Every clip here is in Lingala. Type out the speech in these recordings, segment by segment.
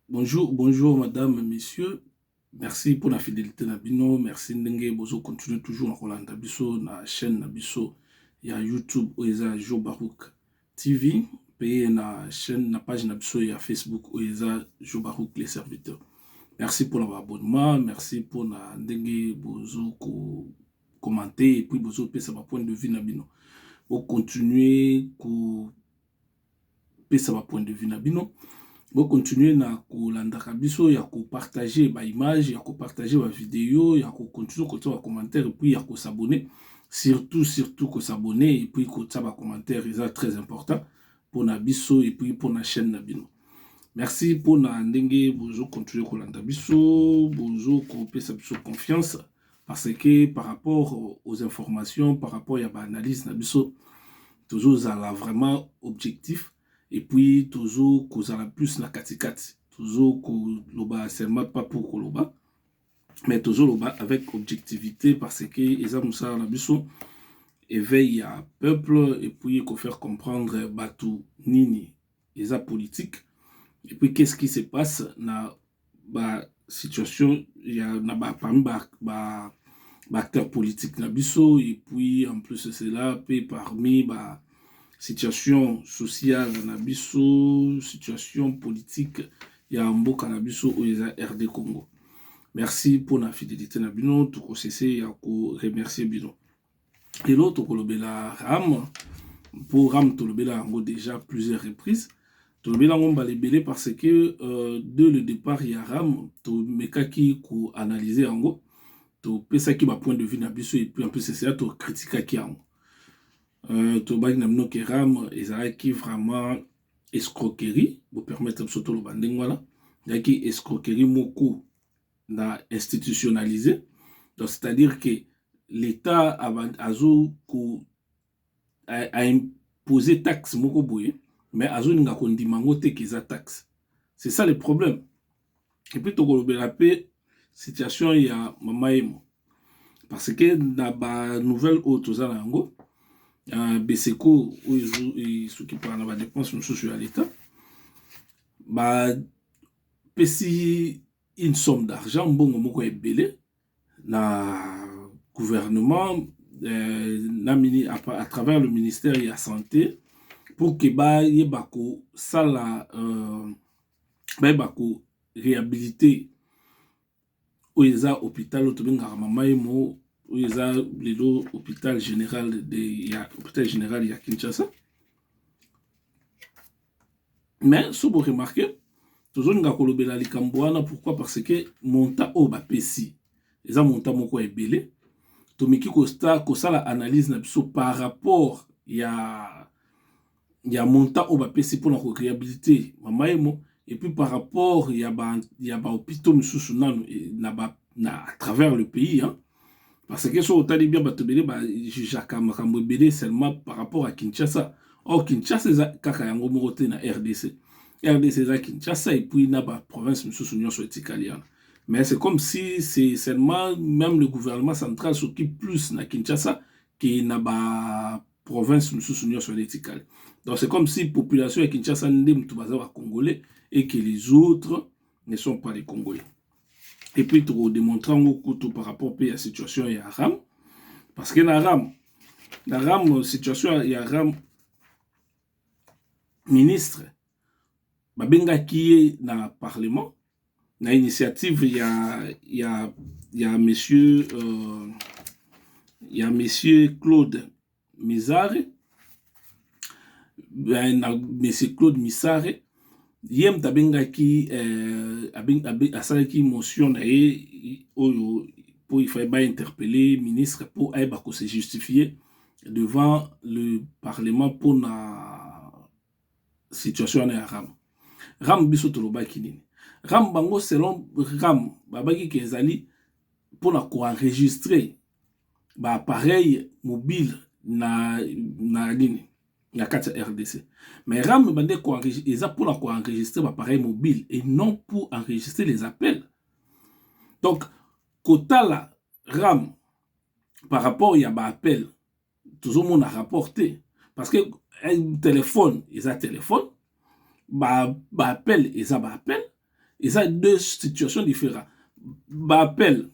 Bonjour madame, messieurs. Merci pour la fidélité Nabino. Merci Ndenge Bozo continue toujours à Rolanda Bisso na chaîne Nabiso. Il y a YouTube Oeza Jo Barouk TV. Payé na chaîne na page Nabiso et à Facebook Oeza Jo Barouk les serviteurs. Merci pour l'abonnement. Merci pour la Ndenge Bozo commenter et puis Bozo pesa ma point de vue Nabino. Pour continuer ku pesa ma point de vue Nabino. Vous continuer na kolandaka biso ya ko partager ba image ya ko partager ba vidéo ya ko continuer ko ta commentaire et puis ya ko s'abonner surtout ko s'abonner et puis ko ta ba commentaire c'est très important pour na biso et puis pour na chaîne na bino. Merci pour na ndenge bozo continuer ko landa biso bozo ko pesa biso confiance parce que par rapport aux informations par rapport ya ba analyse na biso toujours ça là vraiment objectif. Et puis, toujours, qu'on a plus la katikati. Toujours, qu'on loba, seulement pas pour Koloba, mais toujours loba avec objectivité parce que, les Moussa Nabiso éveille à peuple et puis qu'on faire comprendre Batou Nini, les politique. Et puis, qu'est-ce qui se passe dans la situation, il y a parmi les acteurs politiques Nabiso, et puis, en plus de cela, parmi situation sociale na biso, situation politique ya mboka na biso oeza RD Congo. Merci pour la fidélité na bino, tout ko cesser ya ko remercier bino. Et l'autre kolobela Ram, pour Ram tolobela yango déjà plusieurs reprises. Tolobela ngo balebele parce que de le départ ya Ram to mekaki ko analyser yango, to pesaki ba point de vue na biso et puis en plus c'est ça to critiquaki yango. Tobaki na mino ke Ram ezalaki vraiment escroquerie, vous permettre surtout le banding voilà, ezalaki escroquerie moko na institutionnalisé, donc c'est-à-dire que l'État a imposé taxe moko boye, mais azo ninga kondimango te keza taxe. C'est ça le problème. Et puis tokolobela pe situation ya mama emo, parce que na ba nouvelle auto za na yango Beseko ceux qui parlent de la dépense sur l'État pesi une somme d'argent bon moko ebele na gouvernement à travers le ministère de la santé pour que yebako sala yebako réhabiliter oeza hôpital otobenga mama emo oeza lelo hôpital général de Kinshasa. Mais si vous remarquez, toujours nga kolobela likambo wana, pourquoi? Parce que monta o ba pesi eza monta moko ebele tomiki kosala analyse na biso par rapport ya monta o ba pesi pour na ko réhabiliter mama emo et puis par rapport ya ba hôpitaux misusu nanu à travers le pays hein. Parce que si on a dit bien, seulement par rapport à Kinshasa. Or, Kinshasa, c'est Kakayango Morote na RDC. RDC, c'est Kinshasa et puis na ba province Moussou sur Tikaliana. Mais c'est comme si c'est seulement même le gouvernement central s'occupe plus na Kinshasa que na ba province Moussou sur Tikali. Donc c'est comme si la population de Kinshasa n'est pas congolais et que les autres ne sont pas les Congolais. Et puis, tu démontrer par rapport à la situation de Ram. Parce que la situation de Ram, ministre, Babenga qui est dans le Parlement, dans l'initiative, il y a monsieur Claude Misare, monsieur Claude Misare, Yem tabengaki asalaki motion na pour il fallait interpeller ministre pour se justifier devant le parlement pour la situation na Ram. Ram biso tolobaki nini? Ram bango selon Ram babaki kezali pour na ko enregistrer ba appareil mobile na nini na RDC. Mais Ram bande ko enregistrer pour enregistrer l'appareil mobile et non pour enregistrer les appels. Donc kotala Ram par rapport à ba appel toujours mon a rapporté parce que un téléphone, ils a téléphone, ba appel, ils a ba appel Et ça, deux situations différentes. Appel,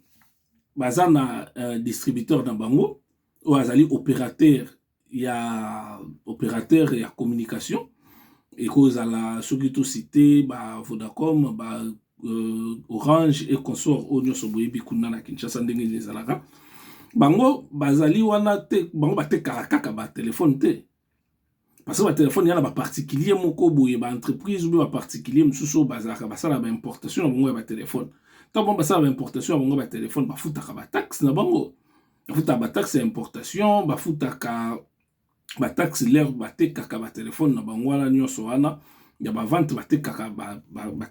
baza na distributeur dans bango, ou azali opérateur, il y a opérateur et communication. Et cause à la Sogito Cité, Vodacom, Orange et consort au Nyoso Boyebi Kuna na Kinshasa ndenge nezalaka. Bango bazali wana te, bango ba te karakaka ba téléphone te. Parce que ba téléphone yana ba particulier moko boye ba entreprise ou ba particulier msuso bazaka basala ba importation bango ba téléphone. Tant bon basala ba importation bango ba téléphone ba futaka ba taxe na bango. Ba futa ba taxe importation, ba futaka ba taxe l'air ba te kaka ba téléphone na bango wana nyoso wana. Il y a ba vente ba te kaka ba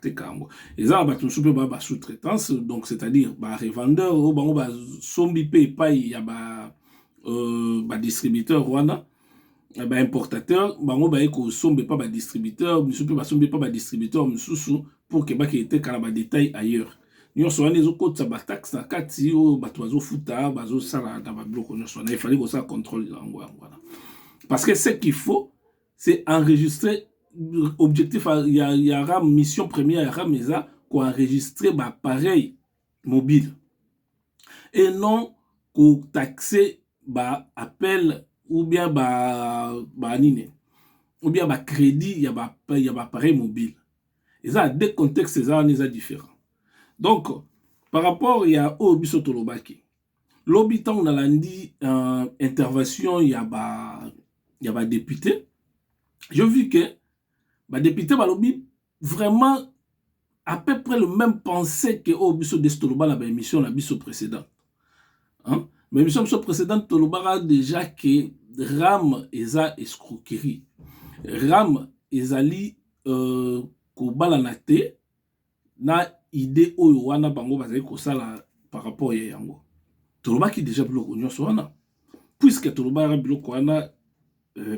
te kango. Et ça ba tout ba sous-traitance, donc c'est-à-dire ba revendeur ou bango ba sombi pe pa il y a ba distributeur wana. Ba importateur bango ba eko sombe pas ba distributeur misusu ba sombe pas ba distributeur misusu pour que ba ki ete kala ba détail ailleurs nyonso wana ezo kotsa ba taxe na kati o bato bazo futa bazo sala na ba bloco nyonso na il fallait que ça contrôle yango voilà parce que ce qu'il faut c'est enregistrer objectif il y aura mission première il y aura mesa ko enregistrer ba appareil mobile et non ko taxer ba appel ou bien ou bien crédit, il y a appareil mobile. Et ça, deux contextes, ça, on différents. Donc, par rapport, il y a Obiso Tolobaki. L'obitant, on a dit, intervention, il y a député. J'ai vu que, député, lobby, vraiment, à peu près le même pensée que Obiso Destoloba, la émission, la biso précédente. Hein? Mais l'émission précédente, Tolobara déjà que RAM eza escroquerie. RAM ezali kobala na te na idée oyo wana bango bazali kosala par rapport ya yango. Tolobaki déjà biloko nyonso wana. Puisque Tolobara biloko wana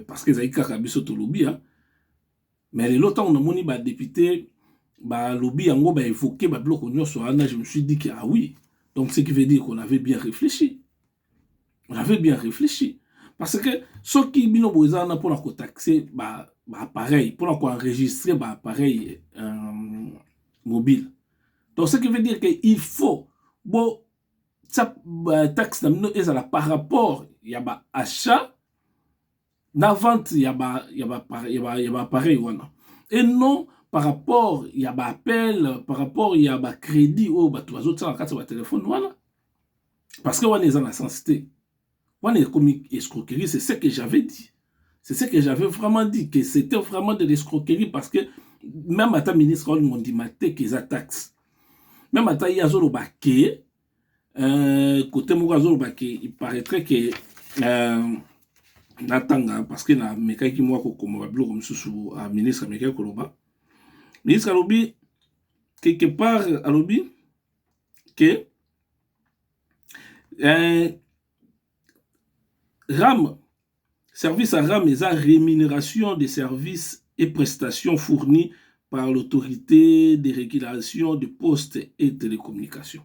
parce que ezali kaka biso tolobi hein. Mais le temps on a moni ba député ba lobby yango ba évoquer ba biloko nyonso wana, je me suis dit que ah oui. Donc ce qui veut dire qu'on avait bien réfléchi. On avait bien réfléchi. Parce que ceux qui bino boizana pour la taxer appareil, pour enregistrer appareil mobile. Donc ce qui veut dire qu'il faut bon ça taxe par rapport il y a achat na vente il y a appareil wana. Et non par rapport il y a appel, par rapport il y a crédit ou tout les autres ça la téléphone voilà. Parce que on est en sensité. Escroquerie, c'est ce que j'avais dit. C'est ce que j'avais vraiment dit, que c'était vraiment de l'escroquerie parce que même à ta ministre, on m'a dit que ça taxe. Même à ta Yazolo Baké, côté Moukazolo Baké, il paraîtrait que Natanga, parce que na meka qui moi comme bablo comme sous à ministre meka Koloba. Ministre Alobi, quelque part Alobi, que RAM, service à RAM et à rémunération des services et prestations fournis par l'autorité de régulation de postes et télécommunications.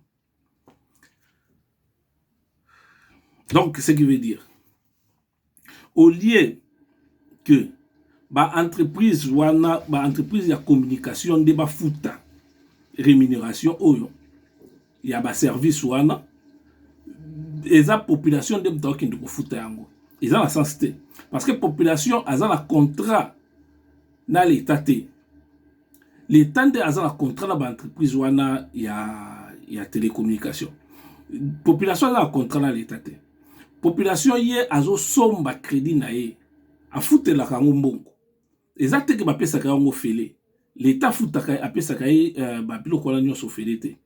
Donc, ce qui veut dire, au lieu que entreprise de communication de futa rémunération oyo, il y a service wana et la population de mtao qui futa yango. Ils ont la sensité. Parce que la population a un contrat dans l'État. L'État a un contrat dans l'entreprise où il y a télécommunication. La population a un contrat dans l'État. La population a un somba crédit nae. A foutre la kangombongo. Les actes que bapé sa kango félé. L'État foutre a pé sa kaye babilo kolanyo so félé.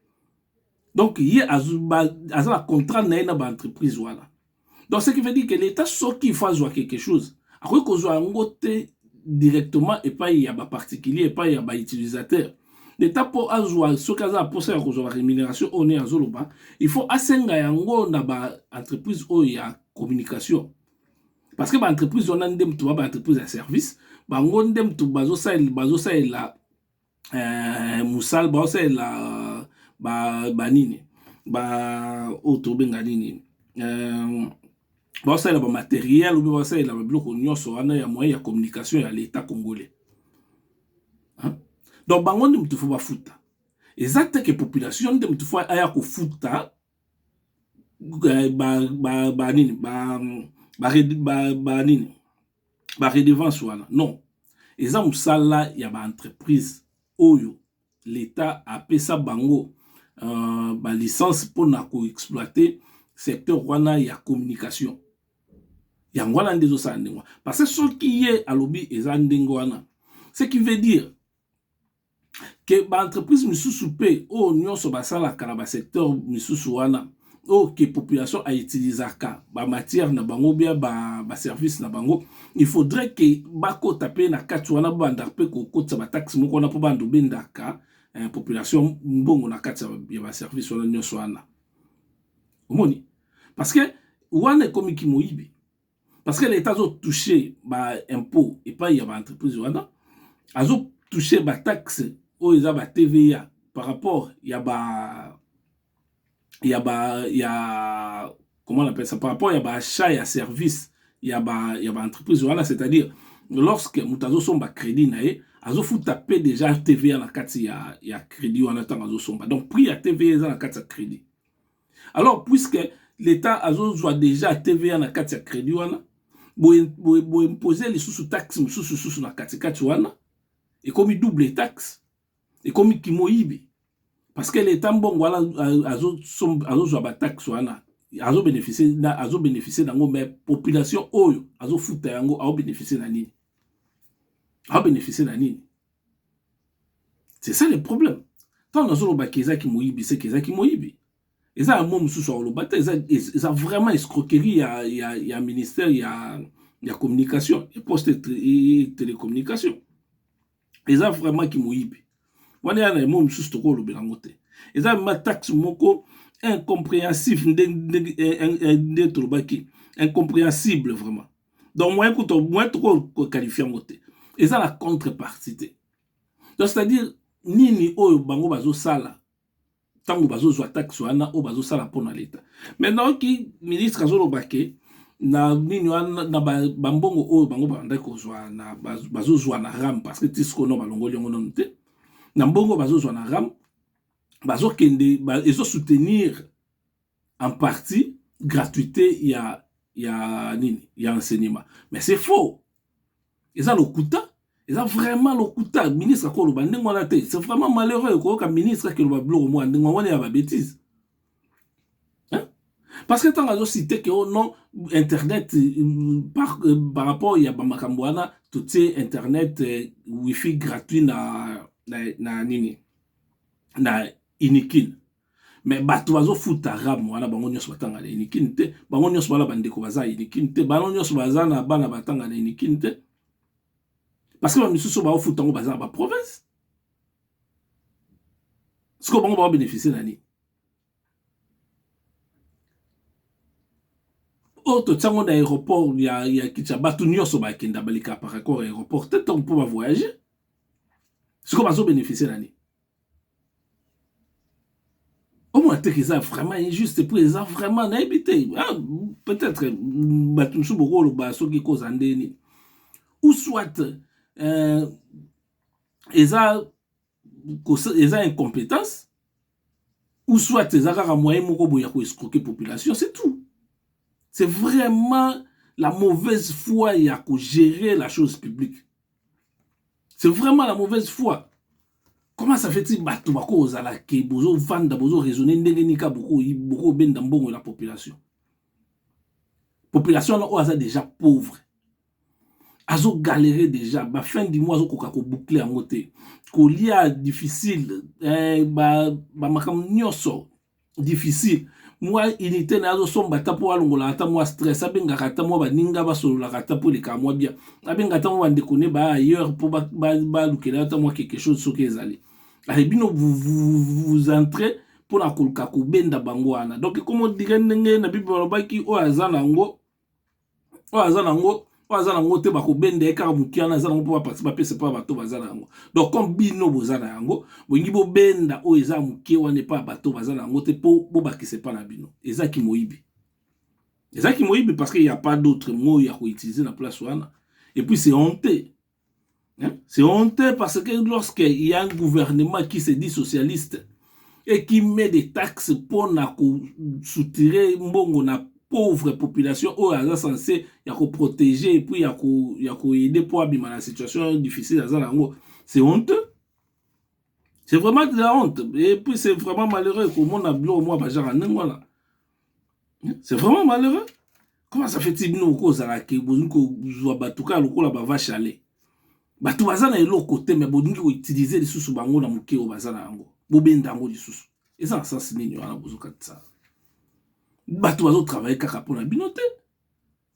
Donc il y a un contrat nae dans l'entreprise où donc, ce qui veut dire que l'État, sauf qu'il faut avoir quelque chose, après qu'on soit en côté directement, et pas il y a des particuliers, et pas il y a des utilisateurs. L'État, pour avoir ce cas-là, pour ça, qu'on soit rémunération, on est à Zoloba, il faut assenga yango na ba entreprise où il y a communication. Parce que l'entreprise, on a une entreprise à service, on a une bazo sa la moussal, bazo sa la nini, auto benganini. Bon, ça, il y a un matériel, ou bien ça, il y a un bloc il y a moyen de communication à l'État congolais. Hein? Donc, il faut pas foutre. Exact que population de mutufwa aya kufuta redevance wana non eza musala ya ba entreprise oyo l'état apesa bango ba licence pona ko exploiter secteur wana ya communication yango wana ndezo sa ndengwa parce que soki ye alobi eza ndenge wana ce qui veut dire que ba entreprise misusu pe o nyonso basalaka na ba secteur misusu wana o que population a utilisaka ba matière na bango bien ba service na bango il faudrait que bako taper na kati wana banda pe ko kotsa ba taxe moko na po bando bendaka population mbongo na kati ya ba service wana nyonso wana omoni parce que wana komi ki moyibi parce que l'état a touché ba impôt et pas y a ba entreprise wana azo touché ba taxe o eza ba TVA par rapport y a comment on appelle ça par rapport à achat et à service il y a entreprise voilà c'est-à-dire lorsque mutazo somba crédit nae azo faut taper déjà TVA na kati ya crédit wana tant azo somba donc prix à TVA na kati ya crédit alors puisque l'état azo soit déjà TVA na kati ya crédit wana bo imposer les sous taxes sous na kati wana et comme double taxe et comme kimoyibi parce que l'état bon voilà azo ba taxe wana azo bénéficier dango mais population oyo azo futa yango azo bénéficier na nini c'est ça le problème tant nazo ba keza ki moyibi c'est keza ki moyibi et ça mom sous sur le bata ça vraiment escroquerie ya ministère ya communication et poste et télécommunication et ça vraiment ki moyibi wana yana mom sous to ko lo belango te et ça ma taxe moko incompréhensible incompréhensible vraiment donc moi trop qualifié ngote et ça la contrepartie donc c'est-à-dire nini oyo bango bazo sala tango bazo zo taxe wana o bazo sala pona l'état maintenant qui ministre azolo baké na nini wana na bambongo oyo bango banda ko zo na bazo zo na ram parce que tisco no balongoli ngo non te na mbongo bazo zo na ram bazo kende ils soutenir en partie gratuité il y a enseignement mais c'est faux ils ont le kuta ils ont vraiment le kuta ministre ko lo bande ngona te c'est vraiment malheureux ko ka ministre que lo blo mo ndinga wana ya ba bêtise hein parce que tant azo cité que oh non internet par rapport il y a ba makambo wana tout c'est internet wifi gratuit na nini na inikin mais bato bazo futa ram wana bango nyonso batanga na inikin te bango nyonso bala bandeko baza inikin te bango nyonso baza na bana batanga na inikin te parce que ba misusu ba futa ngo baza ba province ce que bango ba bénéficier nani auto tsango na aéroport ya Kichaba bato nyonso ba kenda balika par rapport aéroport peut-être on peut voyager ce que bazo bénéficier nani au moins que ça vraiment injuste pour les vraiment n'habité peut-être batunsu boko lo ba soki cause andeni ou soit eza incompétence ou soit eza kaka moyen moko boya ko escroquer population c'est tout c'est vraiment la mauvaise foi ya ko gérer la chose publique c'est vraiment la mauvaise foi. Comment ça fait-il bato bako ozala ke bozo vanda bozo raisonner ndenge nika beaucoup benda mbongo la population no oza déjà pauvre azo galérer déjà ba fin du mois azo koka ko boucler en côté ko lia difficile ba makam nyoso difficile moi unité na azo somba tapo alongola ata moi stress abenga kata moi baninga basolola kata po le ka moi bien abenga ta moi ndekone ba ailleurs pour ba lukela ata moi quelque chose soki ezali bino vous entrez pour la kolka ko benda bangwana donc comme on dirait ndenge na bible baki o azana ngo te ba ko benda e ka mukiana azana ngo pour participer pese pas bato bazana ngo donc comme bino bozana ngo bongi bo benda o eza mukie wane pas bato bazana ngo te po bo bakise pas na bino eza ki moyibi parce qu'il y a pas d'autre mot ya ko utiliser na place wana et puis c'est honteux Hein? C'est honteux parce que lorsqu'il y a un gouvernement qui se dit socialiste et qui met des taxes pour soutirer mbongo na pauvre population où elle est censée protéger et puis aider pour abîmer la situation difficile, c'est honteux. C'est vraiment de la honte. Et puis c'est vraiment malheureux que mon ablo moi c'est vraiment malheureux. Comment ça fait-il nous cause à la que vous avez batuka lokola ba vache à lait. Batu bazana elo côté mais bodingi ko utiliser les sous bango na muke o bazana yango. Bo benda ngo les sous. Et ça sens nini wana bozoka ça. Batu bazo travailler kaka pona binote.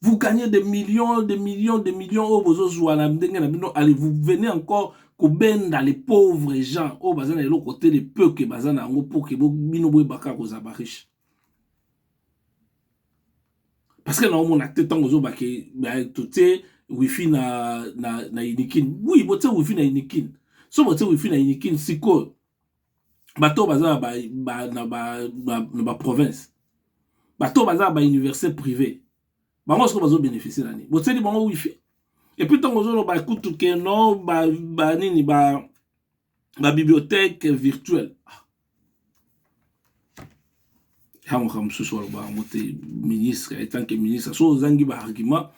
Vous gagnez des millions, des millions, des millions au bozo zwana ndenge na bino, allez vous venez encore ko benda les pauvres gens au bazana elo côté les peu que bazana yango pour que bo bino boy baka ko za ba riche. Parce que on a tout temps aux autres qui tout wifi na inikin. Oui, bote wifi na inikin. So bote wifi na inikin siko bato baza ba province. Bato baza ba université privée. Bango sko bazo bénéficier nani. Bote di bango wifi. Et puis tant aux autres ba kutu ke no ba nini ba bibliothèque virtuelle. Ministre, étant que ministre, so zangi ba argument,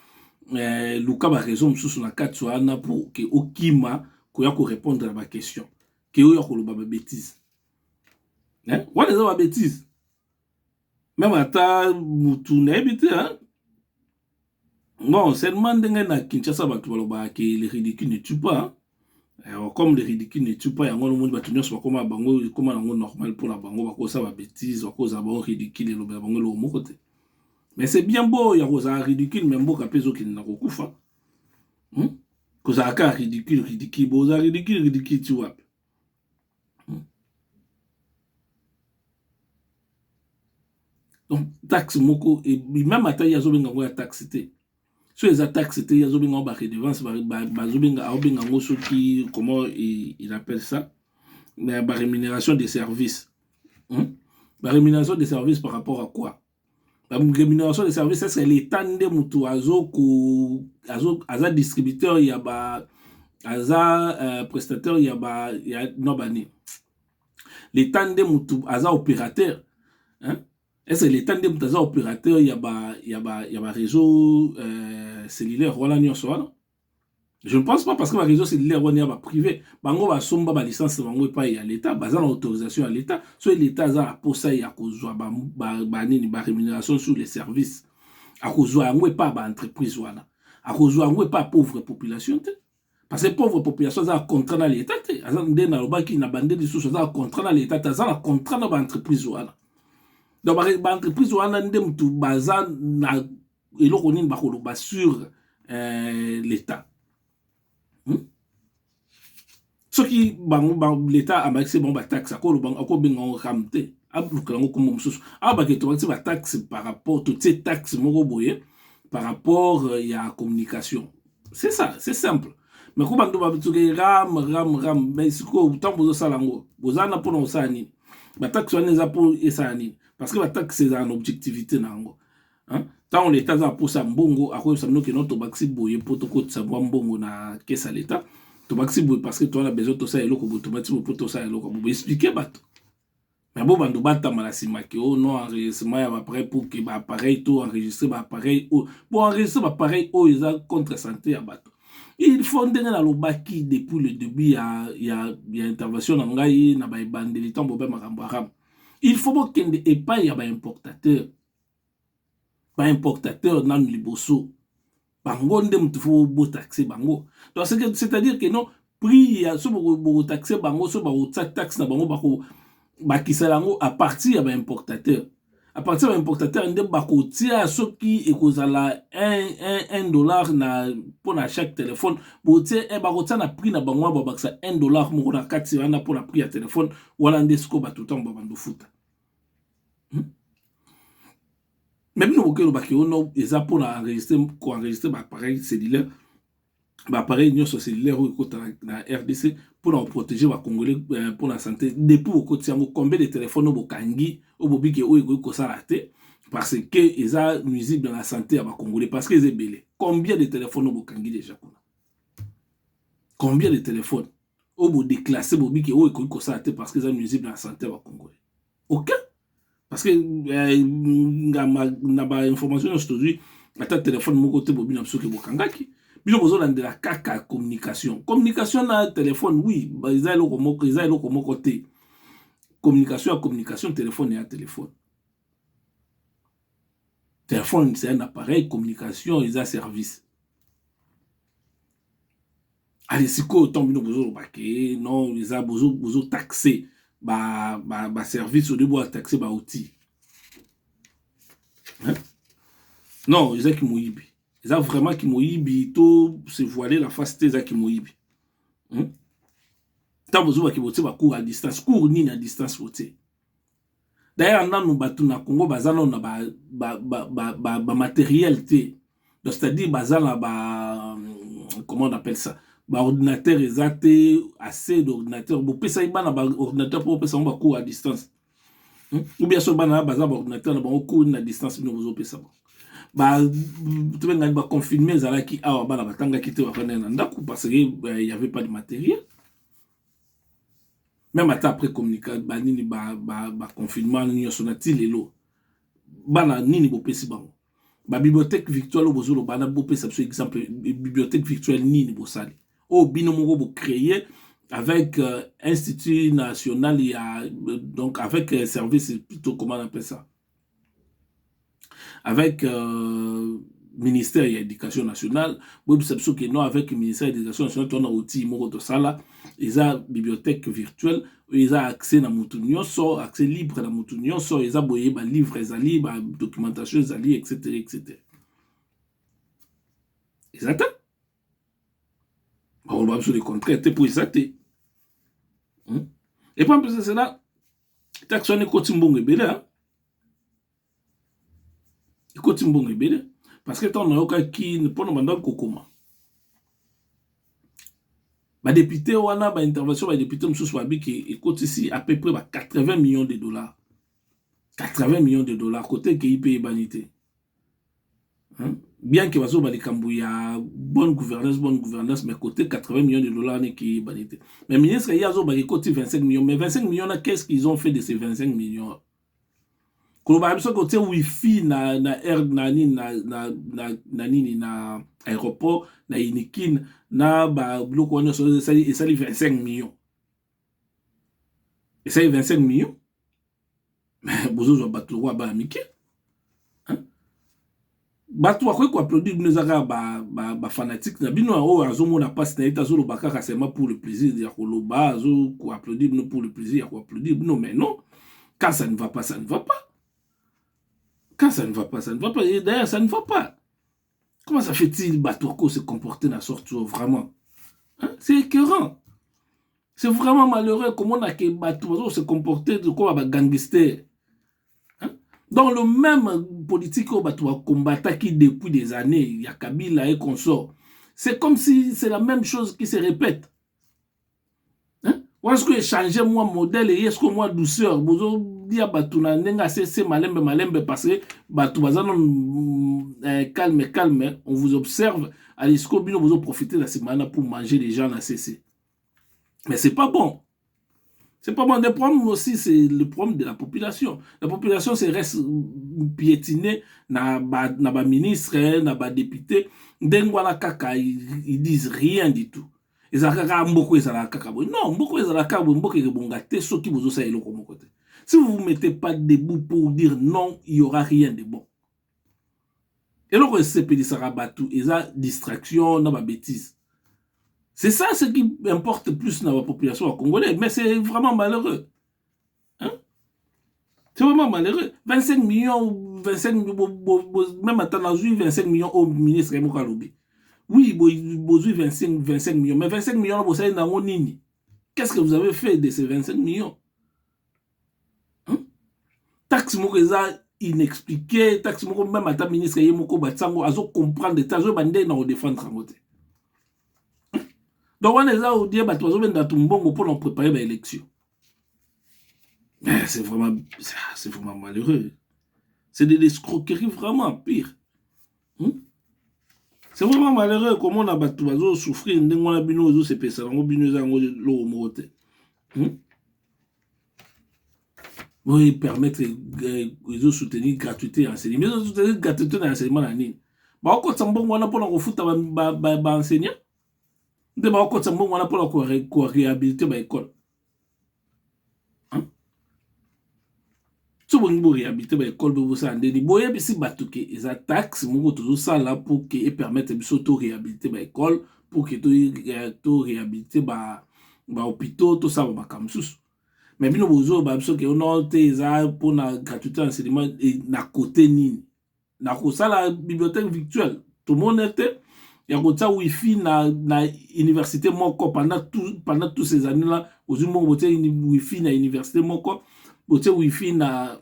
Luka ba raison msusu na kati wana pour que okima koya ko répondre à ma question. Que oya ko loba ba bêtise. Hein? Wana za ba bêtise. Même ata mutu na ebite hein. Bon, seulement ndenge na Kinshasa ba to loba que le ridicule ne tue pas. Hein? Comme le ridicule ne tue pas, il y a un monde qui va comme bango, comme un normal pour la bango, va causer la bêtise, va causer un ridicule et le bango le côté. Mais c'est bien beau, il y a un ridicule, même beau qu'après qui n'a pas coufa. Cause à un ridicule, beau, ridicule, tu vois. Donc, taxe moko, et même à taille, il y a un taxe. Sur les attaques, c'était il y a des redevance, comment il appelle ça, la rémunération des services. La rémunération des services par rapport à quoi? La rémunération des services, c'est l'État de Moutou Aza distributeur, il y a Aza prestataire, il y a Nobani. L'État de Moutou Aza opérateur. Est-ce que l'État de Moutou Aza opérateur, il y a réseau cellulaire, voilà, je ne pense pas parce que le réseau cellulaire est privé. Bango va somba ba licence bango pas à l'État, bazan autorisation à l'État. Soit l'État a pour ça il y a cause ba rémunération sur les services. À cause de pas ba entreprise wana. À cause de pas pauvre population. Parce que pauvre population a contrat dans l'État. Azan ndena lobaki na bande de sous a contrat dans l'État, azan contrat dans ba entreprise wana. Donc ba entreprise wana ndem tu bazan na eloko nini ba koloba sur l'État. Ce qui l'État a maxé bon taxe à quoi le banc à quoi bien on ramte à bloquer comme sous ah bah que tu vas taxe par rapport toutes ces taxes moroboye par rapport il y a communication c'est ça c'est simple mais comment tu vas tu ram mais ce que tant vous ça lango vous en a pour non ça ni bah taxe on les a pour et ça ni parce que la taxe c'est une objectivité nango hein tant l'État a pour ça mbongo à quoi ça nous que notre baxi boye pour tout côté ça mbongo na caisse à l'État parce que toi, on a besoin de ça et l'eau, pour tout ça et l'eau, pour expliquer, bateau. Mais bon, on doit battre oh non, enregistrement, après pour que l'appareil, tout enregistré, l'appareil, pour enregistrer l'appareil, ils ont contre-santé à bateau. Il faut donner la lobaki depuis le début, il y a intervention dans Ngaï, dans les bandes de l'état, il faut qu'il n'y ait pas un importateur. Pas importateur dans le bosso. Bango ndem tu faut beau taxer bango. Donc c'est-à-dire que non prix ya so beau taxer bango so ba taxe na bango ba kisalango à partir ya importateur. À partir de importateur ndem ba ko tia so qui ekozala $1 na pour na chaque téléphone. Bo tia ba ko tia na prix na bango ba baksa $1 mo na kati wana pour na prix ya téléphone wala ndesko ba tout temps ba bando futa. Même nous, on a pour enregistrer l'appareil cellulaire, l'appareil cellulaire ou la RDC pour protéger les Congolais pour la santé. Depuis combien de téléphones au Kangi, au Bobiki, au Ekosarate, parce qu'ils ont nuisible dans la santé à Congolais, parce qu'ils sont belés. Combien de téléphones au Kangi déjà? Combien de téléphones? Au bout déclassé, parce que ça nuisible à la santé au Congo. Aucun. Parce que na information aujourd'hui, ata téléphone mon côté bobina biso ke bokangaki. Bino bozo de la kaka communication. Communication na téléphone, oui, ils ont le côté. Communication à communication, téléphone et à téléphone. Téléphone, c'est un appareil, communication, ils ont service. Allez, si quoi autant bino bozo baké, non, ils ont bozo taxé ba service au début à taxer ba outil. Hein? Non, ils ont qui moyibi. Ils ont vraiment qui moyibi, tout se voiler la face des qui moyibi. Tant besoin qui vote ba cours à distance, cours ni à distance voter. D'ailleurs, nous battu na Congo bazana na ba matériel té. Donc c'est-à-dire bazana ba comment on appelle ça? Ba ordinateur exact assez d'ordinateur. Bo pesa iba na ba ordinateur pour pesa ba cours à distance. Ou bien so bana bazana ba ordinateur na ba cours na distance no bozo pesa. Ba tu venga ba confirmer zala ki awa bana batanga kité wa kana na ndaku parce que il y avait pas de matériel. Même après communication, confinement, nous sommes nini bopesi bango. Ba bibliothèque virtuelle au bozolo bana bopesa exemple bibliothèque virtuelle nini bosali. O bino moko bo créer avec Institut national donc avec service plutôt comment on appelle ça. Avec ministère de l'éducation nationale, non avec le ministère de l'éducation nationale, on a outil de sala, ils ont bibliothèque virtuelle, ils ont accès à moutounion, accès libre à moutounion, ils ont boyé livres, ils ont documentation, etc., etc. Ils attendent. On va sur les contrats, pour ils attendent. Et puis en plus de cela, taxe on est kotimbong et belé, hein. Kotimbong et belé. Parce que ton oka qui ne peut pas nous kokoma. Ba député wana ba intervention ba député monsieur Swabi qui écoute ici à peu près 80 millions de dollars. 80 millions de dollars côté qui paye banité. Bien que bazo ba likambu ya bonne gouvernance mais côté 80 millions de dollars n'est qui banité. Mais ministre ya zo ba côté 25 millions mais 25 millions là qu'est-ce qu'ils ont fait de ces 25 millions? Koloba biso côté wifi na air na aéroport na Inikin na ba bloc on ça et ça 25 millions. Et ça 25 millions. Mais bozo zo batlo wa ba amike. Hein? Batlo quoi applaudir nous ba fanatique na bino o azomo na passe na eta zo lo bakaka seulement pour le plaisir de koloba zo ko applaudir nous pour le plaisir ko applaudir non mais non. Quand ça ne va pas, ça ne va pas. Quand ça ne va pas, ça ne va pas. Et d'ailleurs, ça ne va pas. Comment ça fait-il Batouako se comporter dans la sorte vraiment, hein? C'est écœurant. C'est vraiment malheureux comment on a que Batouako se comporter comme un gangster. Hein? Dans le même politique au Batouako combattant qui depuis des années, il y a Kabila et consort. C'est comme si c'est la même chose qui se répète. Hein? Ou est-ce que changer moi modèle et est-ce que moi douceur dia batuna nenga c'est malembe parce que batu bazano calme on vous observe à l'esco bino vous profiter de la semaine pour manger les gens na CC. Mais c'est pas bon. C'est pas bon. Le problème aussi c'est le problème de la population. La population se reste piétinée na ba ministre na ba député ndengwana kaka ils disent rien du tout. Ils akaka mboko ezala kaka bo. Non, mboko ezala kaka bo mboko ebonga te soki bozo sa eloko moko te. Si vous ne vous mettez pas debout pour dire non, il n'y aura rien de bon. Et donc, c'est pédé Sarabatou, et ça, distraction, dans ma bêtise. C'est ça ce qui importe plus dans la population congolaise, mais c'est vraiment malheureux. Hein? C'est vraiment malheureux. 25 millions, 25 millions, même à Tanazui, 25 millions au ministre Mokalobi. Oui, Bozui 25 millions, mais 25 millions, vous savez, dans nini. Qu'est-ce que vous avez fait de ces 25 millions? Taxe mokoza inexpliqué, taxe moko même à ta ministre yemoko batsango azo comprendre tazo bande na défendre ngote. Donc on est là au dire bato azo benda tumbongo pour préparer ba élection. Mais c'est vraiment malheureux. C'est de l'escroquerie vraiment pire. C'est vraiment malheureux comment on a battu bazo souffrir ndengwa na bino zo se pesa ngo bino za ngo lo mote. Oui, permettre de soutenir gratuité enseignement. Mais soutenir gratuité enseignement na nini? Ba ko tsambongo wana pona ko futa ba enseignant. Nde ba ko tsambongo wana pona ko réhabiliter ba école. So bon réhabiliter ba école be bosa ndeni boye bisi batuke eza taxe moko tozo sala pour que et permettre biso to réhabiliter ba école pour que to réhabiliter ba hôpitaux to ça ba kamsusu. Mais bino bozo ba biso ke ono te eza pour na gratuité enseignement na côté nini na ko sala bibliothèque virtuelle tout le monde était ya ko tsa wifi na université moko pendant tous ces années là aux mo bote wifi na université moko bote wifi na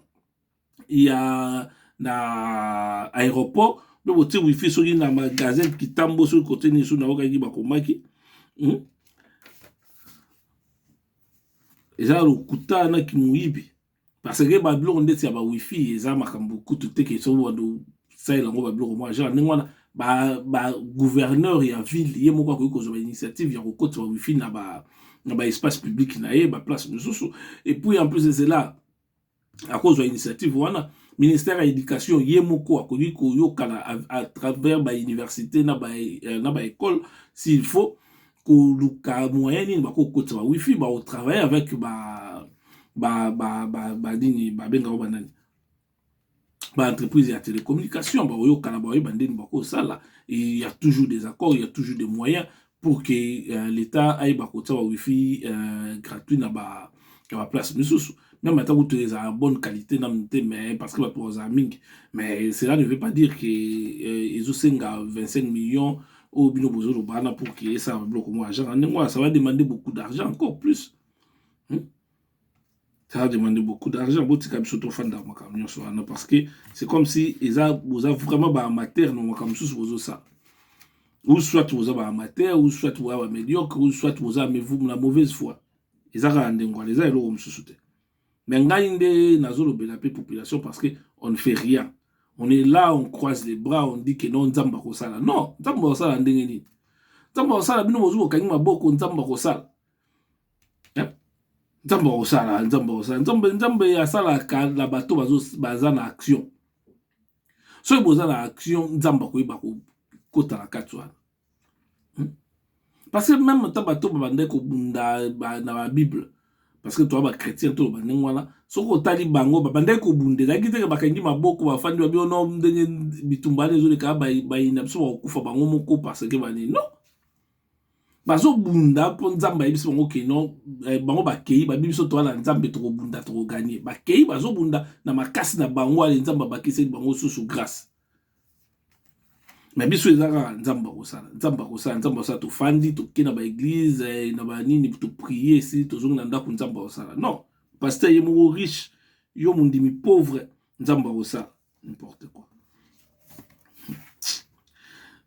aéroport bote wifi sur na magasin kitambo sur côté ni sur na okaki bakomaki eza lokuta na kimuibi parce que babilo ndeti ya ba wifi eza makambo kutu teke so wado sai lango babilo mo genre ningwana ba gouverneur ya ville ye moko ko zo ba initiative ya kokota ba wifi na ba espace public na ye ba place mususu et puis en plus de cela à cause de l'initiative wana ministère de l'éducation ye moko akoli ko yokana à travers ba université na ba école s'il faut ko luka moyen ni ba ko kota ba wifi ba au travail avec dini ba benga ba nani ba entreprise ya télécommunication ba yokana ba bandeni ba ko sala il y a toujours des accords, il y a toujours des moyens pour que l'état aille ba kota ba wifi gratuit na ba place mususu. Même maintenant, vous avez une bonne qualité, mais parce que vous avez mais cela ne veut pas dire que ils ont 25 millions au bino bozo pour que ça bloque moi argent. Ça va demander beaucoup d'argent, encore plus. Ça va demander beaucoup d'argent. Parce que c'est comme si vous avez vraiment un amateur, ça. Ou soit vous avez un amateur, ou soit vous avez un médiocre, ou soit vous avez la mauvaise foi. Ils ont un les ont mais la population parce que on ne fait rien. On est là, on croise les bras, on dit que non, Nzamba Kosala. Non, Nzamba Kosala ndengeni. Nzamba Kosala bino mozuko kangi maboko Nzamba Kosala. Nzamba Kosala, Nzamba Kosala. Nzamba ya sala ka la bato baza na action. So boza na action Nzamba ko ba ko kota na katwa. Parce que même ta bato babande ko bunda na la Bible. Parce que toi, les chrétiens, tout le monde, ce que tu as dit, bango, babande ko bunde, la guide que bakangi maboko, ba fandi ba biono mdenye bitumbane zo le ka ba inapso wa kufa bango moko parce que bani non. Bazo bunda pour nzamba ibiso bango ke non, bango ba kei ba biso to la nzambe to bunda to gagner. Ba kei bazo bunda na makasi na bango ale nzamba ba kisi bango sous grâce. Mais biso ezaka nzamba kosala to fandi to kena ba église na ba nini to prier si to zonga ndako nzamba kosala non pasteur ye mo riche yo mundimi pauvre nzamba kosala n'importe quoi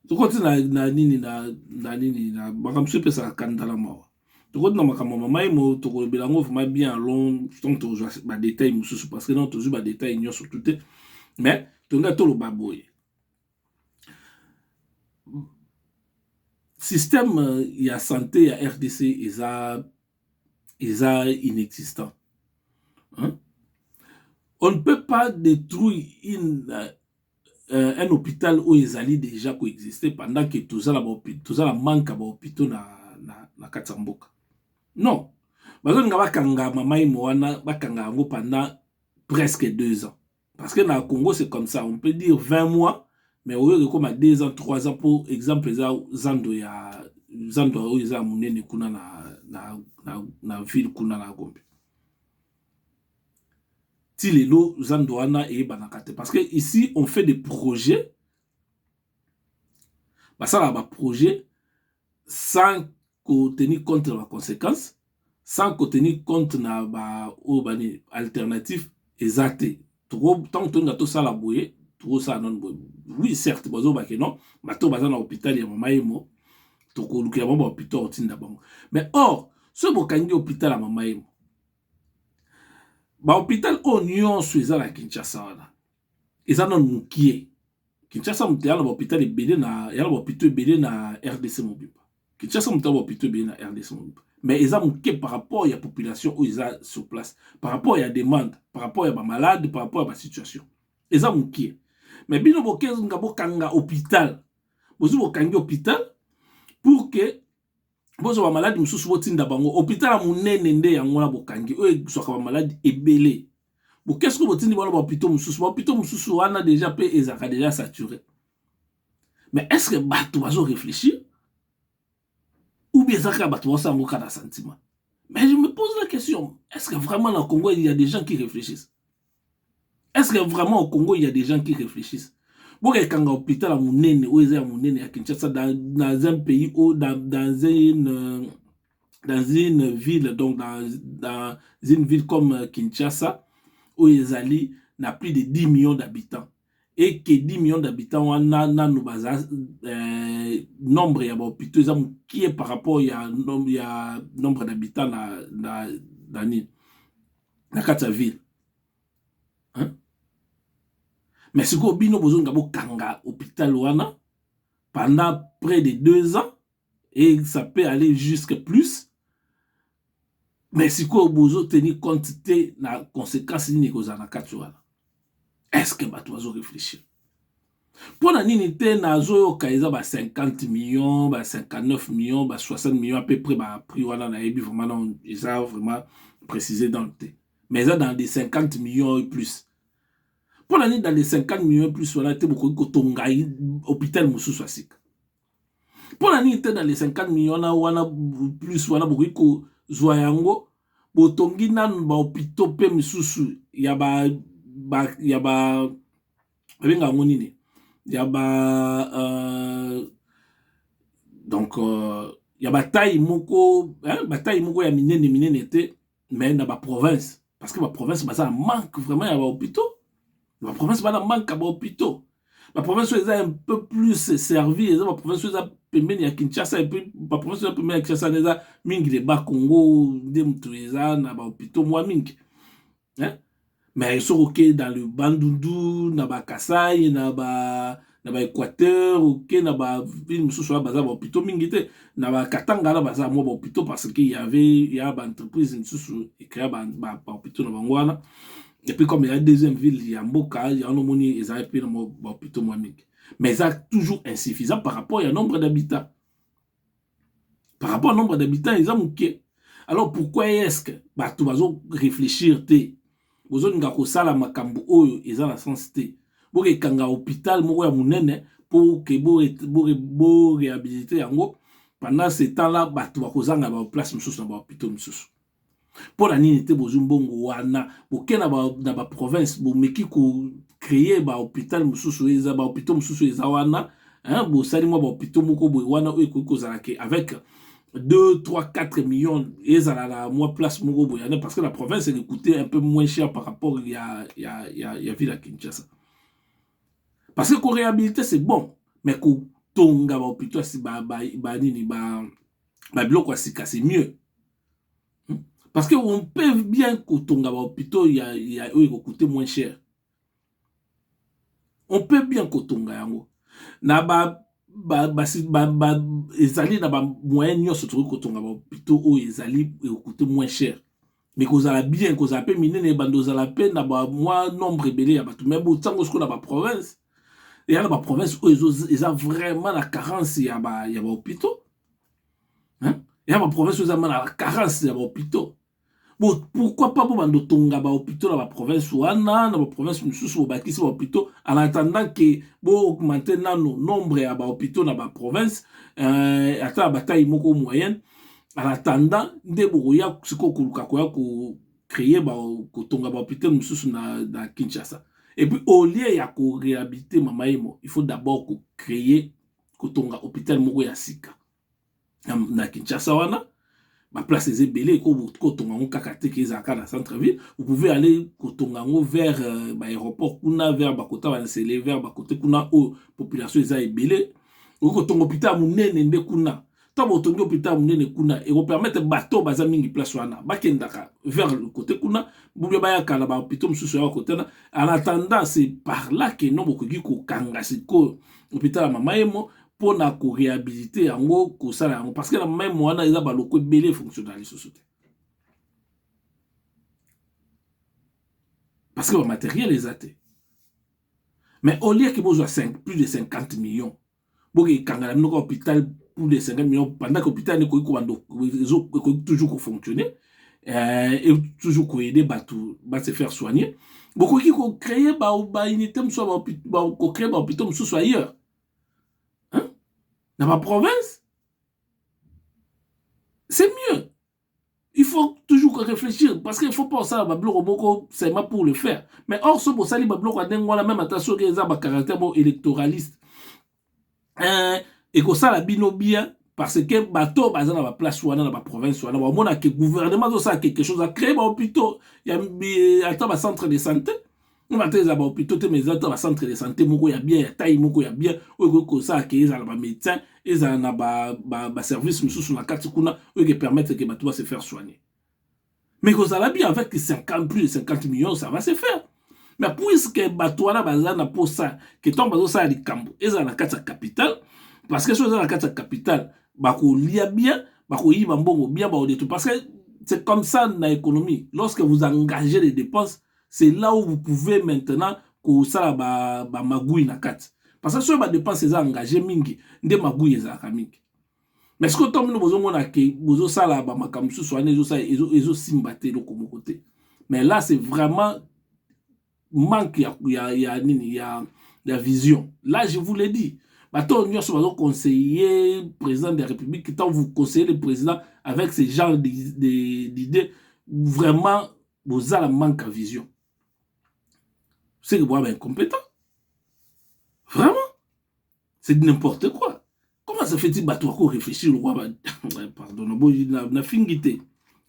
to koti na nini na makamso pesa kandala mawa to koti na makambo mama mo to ko belango vraiment bien long tant to ba détail mususu parce que non to ba détail nyo surtout mais to nga to lo baboye système il y a santé, il y a RDC, ils ont inexistant. Hein? On ne peut pas détruire un hôpital où ils allaient déjà coexister pendant que tout ça la manque d'hôpitaux na Katsamboka. Non. Parce que pendant presque 2 ans. Parce que dans le Congo, c'est comme ça. On peut dire 20 mois. Mais au lieu de comme à 2 ans, 3 ans, pour exemple, Zando ya munene kuna na ville kuna na Gombe. Si les lots Zando ana et banakate. Parce que ici, on fait des projets. Bah ça là, projet sans tenir compte de la conséquence, sans tenir compte na ba alternative exacte. Tant que tu as tout ça la bouée. Oui, certes, non, bato baza na hôpital ya mama emo to ko lukia ba hôpital otinda bango. Mais or, ce bokangi hôpital ya mama emo. Ba hôpital o nyonso eza la Kinshasa wana. Eza non mukie. Kinshasa mutu ya na hôpital ebele na ya na hôpital ebele na RDC Mobimba. Kinshasa mutu ya hôpital ebele na RDC Mobimba. Mais eza muke par rapport ya population où eza sur place, par rapport ya demande, par rapport ya ba malade, par rapport ya ba situation. Eza muke. Mais bino bokezo ngabo kanga hôpital. Bozu bokangi hôpital pour que bozo ba malade mususu botinda bango hôpital munene nde yango na bokangi oyo soka ba malade ebele. Bon, qu'est-ce que vous dites de l'hôpital Moussous? L'hôpital Moussous, on a déjà payé et ça a déjà saturé. Mais est-ce que Batou va réfléchir? Ou bien ça Batou va s'en un sentiment? Mais je me pose la question, est-ce que vraiment au Congo, il y a des gens qui réfléchissent? Est-ce que vraiment au Congo, il y a des gens qui réfléchissent? Bon, quand un hôpital à Mounene, ou à Mounene, à Kinshasa, dans un pays ou dans une ville, donc dans une ville comme Kinshasa, où Ezali n'a plus de 10 millions d'habitants. Et que 10 millions d'habitants, on a nombre d'hôpitaux qui est par rapport à nombre d'habitants dans la ville. Hein? Mais ce qu'on bino besoin de kanga hôpital wana pendant près de 2 ans et ça peut aller jusqu'à plus. Mais si vous avez tenir compte de la conséquence de la situation, est-ce que vous avez réfléchi? Pour la nini nazo kaiza 50 millions, 59 millions, 60 millions à peu près prix vraiment ils ont vraiment précisé dans le thé. Mais ça dans les 50 millions et plus. Pour la nini dans les 50 millions et plus, on a été beaucoup de hôpital Moussou Swasik. Pour la nini dans les 50 millions, on a plus, on a beaucoup Zoyango, botongi nan ba hôpitaux pe misusu ya ba benga monini ya ba donc ya bataille moko ya minene te mais na ba province parce que ba province ba ça manque vraiment ya ba hôpitaux, ba province ba manque ba hôpitaux, la province est un peu plus servie, la province est pembeni ya Kinshasa et puis la province est pembeni ya Kinshasa neza mingi de ba Congo de mtueza na ba hôpitaux moi mingi. Hein? Mais ils sont OK dans le Bandundu, na ba Kasai, na ba Équateur, OK na ba ville mususu ba za ba hôpitaux mingi te, na ba Katanga na ba za mo ba hôpitaux parce qu'il y a ba entreprise mususu et créa ba hôpitaux na bangwana. Et puis comme il y a une deuxième ville, il y a Mboka, il y a un homoni, ils ont pris dans hôpital Moamik. Mais c'est toujours insuffisant par rapport au nombre d'habitants. Par rapport au nombre d'habitants, ils ont manqué. Alors pourquoi est-ce que tu vas réfléchir vous avez un sala makambu oyo ils ont la sensité. Pour que kanga hôpital mo ya munene pour que bo réhabiliter yango pendant ce temps-là tu vas kozanga ba place mususu na ba hôpital mususu. Pour la nini te bozumbongo wana bokena na ba province bomeki ko créer ba hôpital mususu eza ba hôpital mususu eza wana hein bo sali mo ba hôpital moko boy wana oyo ko zalake avec 2 3 4 millions ezala la moi place moko boy parce que la province elle coûtait un peu moins cher par rapport ya ville à Kinshasa. Parce que ko réhabiliter c'est bon mais ko tonga ba hôpital si ba nini ba biloko asika c'est mieux. Parce qu'on peut bien kotonga ba hôpitaux il y a coûter moins cher. On peut bien kotonga yango. Na ezali na ba moyen nyonso to kotonga ba hôpitaux o ezali coûter moins cher. Mais kozala bien kozala pe minene bando zala pe na ba moi nombre belé ya bato mais bo tango sko na ba province. Et na ba province o eza vraiment la carence ya ba hôpitaux. Hein? Ya ba province eza na la carence ya ba hôpitaux. Bon, pourquoi pas pour tonga ba hôpitaux dans la province wana na ba province mususu bakisi ba hôpitaux en attendant que bo augmenter na nombre ya ba hôpitaux na ba province ata bataille moko moyenne en attendant nde boya siko kuluka ko créer ba ko tonga ba hôpitaux mususu na Kinshasa. Et puis au lieu ya ko réhabiliter mamaimo, il faut d'abord ko créer ko tonga hôpital moko ya sika na Kinshasa wana. Ma place est belée, quand on a centre-ville, vous pouvez aller vers l'aéroport, vers Bakota, vers Bakota, kuna population est belée. Quand on hôpital, tant que l'hôpital munene kuna et vous permettre bateau baza mingi place wana bakendaka vers le côté kuna boubia baya kala ba hôpital mususu ya côté na en attendant c'est par là que non bokoki ko kanga siko hôpital mama yemo pour na ko réhabiliter yango ko sala yango parce que la même wana eza ba loko belé fonctionnel société parce que le matériel est athée. Mais au lieu que vous ayez plus de 50 millions, vous avez un hôpital plus de 50 millions, pendant que l'hôpital est toujours fonctionner, et toujours aider à se faire soigner, vous pouvez créer une unité, créer un hôpital ailleurs. Dans ma province, c'est mieux. Il faut toujours réfléchir parce qu'il ne faut pas ça c'est pour le faire. Mais or, ce que même attention que ça a un caractère électoraliste. Et que ça la bino bien parce que bateau bazana dans la place ou dans la province ou dans le gouvernement ça quelque chose à créer un hôpital. Il y a un centre de santé. On va dire un hôpital mais un centre de santé moko ya bien ya taille moko ya bien ou que ça que ils ont ba médecin ils ont ba service sur la carte kuna qui permettent que bateau se faire soigner. Mais que ça la bien avec plus de 50 millions ça va se faire. Mais puisque bateau na bazana pour ça que ton bateau ça di cambo ils ont la carte capitale parce que chose dans la carte capitale bako lia bien bako yiba mbongo bien ba tout parce que c'est comme ça dans l'économie lorsque vous engagez les dépenses c'est là où vous pouvez maintenant que ça ba magouille na carte parce que sur ba dépenses ça engagé mingi nde magouille za mingi mais ce que toi nous besoin mona ke bozo sala ba makamsu soane ezo simbate le comme côté mais là c'est vraiment manque il y a vision là je vous l'ai dit bateau nous sommes conseiller président de la République quand vous conseillez le président avec ce genre d'idées vraiment vous avez un manque de vision c'est que vous êtes incompétent vraiment c'est n'importe quoi. Comment ça fait-il bateau à réfléchir le roi pardon na fingité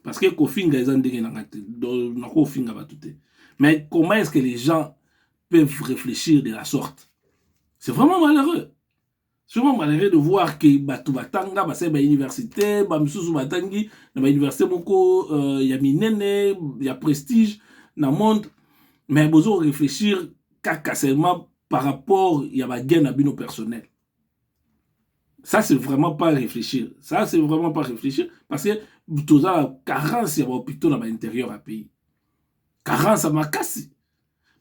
parce que kofinga les andenge na ngate na kofinga batute mais comment est-ce que les gens peuvent réfléchir de la sorte? C'est vraiment malheureux. C'est vraiment malheureux de voir que bateau batanga ba c'est ba université ba misusu batangi na ba université moko ya minene ya prestige na monde mais besoin réfléchir kaka seulement par rapport ya ba gain na bino personnel. Ça, c'est vraiment pas réfléchir. Ça, c'est vraiment pas réfléchir parce que tout ça, la carence, il y a plutôt dans l'intérieur à pays. Carence, ça m'a cassé.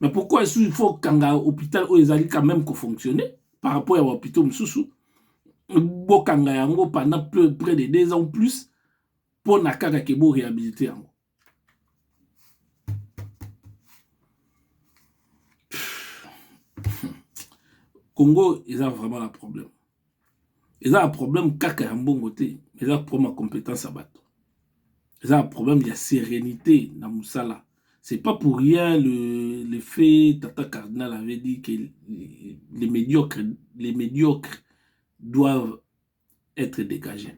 Mais pourquoi est-ce qu'il faut qu'un hôpital où ils allaient quand même fonctionner par rapport à l'hôpital Moussoussou, pendant près de 2 ans plus pour Nakaka Kebo réhabiliter. Congo, ils ont vraiment un problème. Ils ont un problème kaka un bon côté, ils ont un problème de compétence à battre. Ils ont un problème de sérénité dans Moussala. C'est pas pour rien le fait Tata Cardinal avait dit que les médiocres doivent être dégagés.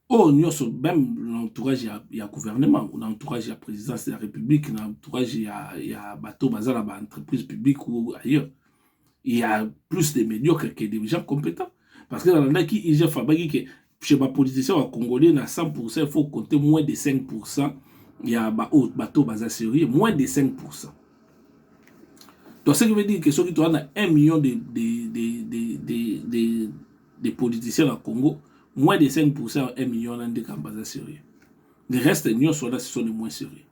Oh, même l'entourage, il y a gouvernement, l'entourage, il y a présidence de la République, l'entourage, il y a bateau, bazar, entreprise publique ou ailleurs. Il y a plus de médiocres que des gens compétents. Parce que dans le qui il fabrique que chez les politiciens congolais, à 100%, il faut compter moins de 5%. Il y a bateau bazar sérieux, moins de 5%. Donc, ce qui veut dire que ceux qui ont 1 million de politiciens au Congo, moins de 5%, 1 million de bazar sérieux. Le reste, ce sont les moins sérieux.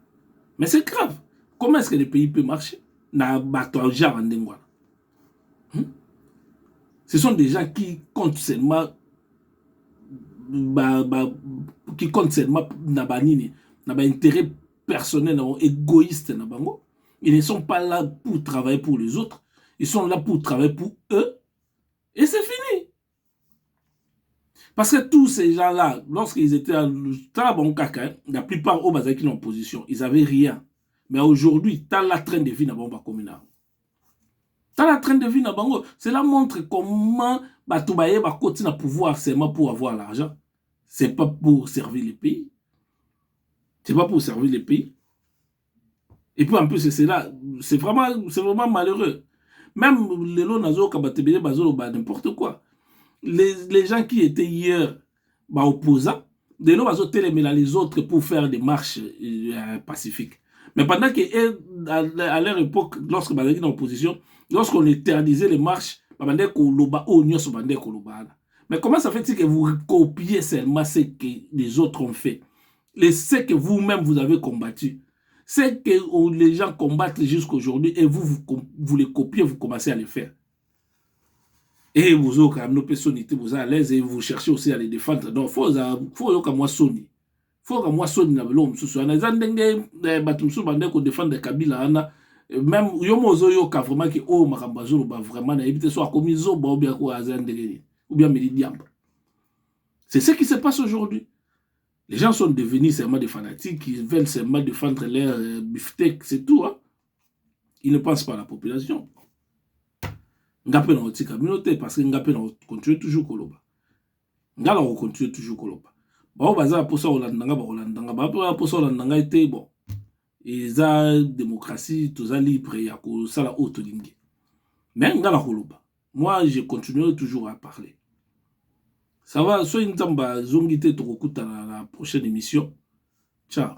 Mais c'est grave. Comment est-ce que le pays peut marcher? Na bateau genre en Dengwa. Ce sont des gens qui comptent seulement intérêt personnel, égoïste. Ils ne sont pas là pour travailler pour les autres. Ils sont là pour travailler pour eux. Et c'est fini. Parce que tous ces gens-là, lorsqu'ils étaient à la plupart au Bazaki en opposition, ils n'avaient rien. Mais aujourd'hui, tu as la train de vie dans le communal. Dans la train de vie, cela montre comment Batoubaye va continuer à pouvoir seulement pour avoir l'argent. C'est pas pour servir les pays. C'est pas pour servir les pays. Et puis en plus, c'est vraiment malheureux. Même les lots nazo kabatebele bazolo ba n'importe quoi. les gens qui étaient hier opposants, de l'eau les autres pour faire des marches pacifiques. Mais pendant que à leur époque, lorsque ils étaient en opposition, lorsqu'on interdisait les marches, mais comment ça fait-il que vous copiez seulement ce que les autres ont fait? Ce que vous-même vous avez combattu? C'est que les gens combattent jusqu'à aujourd'hui et vous les copiez, vous commencez à les faire. Et vous avez quand même vous êtes à l'aise et vous cherchez aussi à les défendre. Donc, il faut que moi sonne. Faut que moi sonne na belom susu ana zandenge batumsu bande ko défendre Kabila ana même yomozo yo ka vraiment que oh makambazulu ba vraiment na éviter soit comme izo ba ou bien ko azandenge ou bien Médidiambre. C'est ce qui se passe aujourd'hui. Les gens sont devenus seulement des fanatiques, ils veulent seulement défendre leur beefsteak, c'est tout. Hein? Ils ne pensent pas à la population. Ngapé na otika communauté parce que ngapé na continue toujours koloba. Ngala on continue toujours koloba. Ba baza pour ça olandanga ba olandanga ba pour ça olandanga été bon. Eza démocratie toza libre ya ko sala auto lingi. Mais ngala koloba. Moi je continue toujours à parler. Ça va, soit une tamba zongité tokokuta na la prochaine émission. Ciao.